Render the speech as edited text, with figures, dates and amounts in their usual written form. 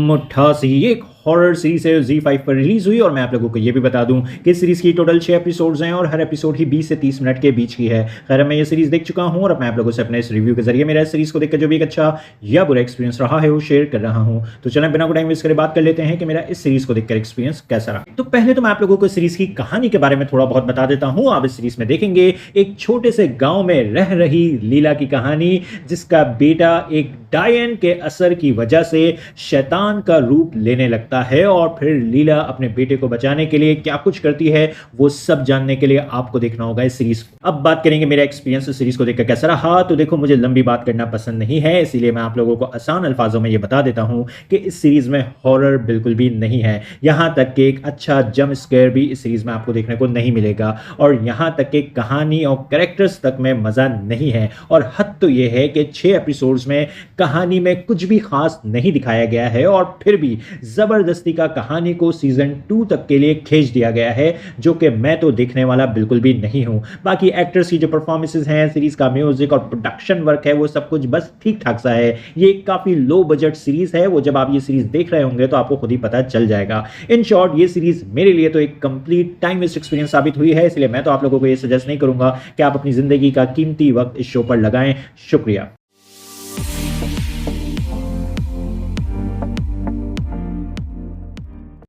मुट्ठा सी एक horror series है Z5 पर रिलीज हुई और मैं आप लोगों को ये भी बता दूं कि इस सीरीज की टोटल 6 एपिसोड्स हैं और हर एपिसोड ही 20 से 30 मिनट के बीच की है। खैर मैं ये सीरीज देख चुका हूं और अब मैं आप लोगों से अपने इस रिव्यू के जरिए मेरा इस सीरीज को देखकर जो भी एक अच्छा या बुरा एक्सपीरियंस रहा है वो शेयर कर रहा हूं। तो चलें बिना कोई टाइम वेस्ट करे बात कर लेते हैं कि मेरा इस सीरीज को देखकर एक्सपीरियंस कैसा रहा। तो पहले तो मैं आप लोगों को सीरीज की कहानी के बारे में थोड़ा बहुत बता देता हूं। आप इस सीरीज में देखेंगे एक छोटे से गांव में रह रही लीला की कहानी, जिसका बेटा एक डायन के असर की वजह से शैतान का रूप लेने लगता है और फिर लीला अपने बेटे को बचाने के लिए क्या कुछ करती है वो सब जानने के लिए आपको देखना होगा इस सीरीज को। अब बात करेंगे मेरा एक्सपीरियंस इस सीरीज को देखकर कैसा रहा। तो देखो, मुझे लंबी बात करना पसंद नहीं है, इसीलिए मैं आप लोगों को आसान अल्फाजों में ये बता देता हूं कि इस सीरीज में हॉरर बिल्कुल भी नहीं है। यहां तक कि एक अच्छा जंप स्केयर भी इस सीरीज में आपको देखने को नहीं मिलेगा और यहां तक कि कहानी और कैरेक्टर्स तक में मजा नहीं है। और हद तो यह है कि 6 एपिसोड्स में कहानी में कुछ भी खास नहीं दिखाया गया है और फिर भी जबरदस्ती का कहानी को सीजन 2 तक के लिए खींच दिया गया है, जो कि मैं तो देखने वाला बिल्कुल भी नहीं हूं। बाकी एक्टर्स की जो परफॉर्मेंसेस हैं, सीरीज का म्यूजिक और प्रोडक्शन वर्क है, वो सब कुछ बस ठीक ठाक सा है। ये काफी लो बजट सीरीज है, वो जब आप ये सीरीज देख रहे होंगे तो आपको खुद ही पता चल जाएगा। इन शॉर्ट ये सीरीज मेरे लिए तो एक कंप्लीट टाइम वेस्ट एक्सपीरियंस साबित हुई है, इसलिए मैं तो आप लोगों को ये सजेस्ट नहीं करूंगा कि आप अपनी जिंदगी का कीमती वक्त इस शो पर लगाएं। शुक्रिया।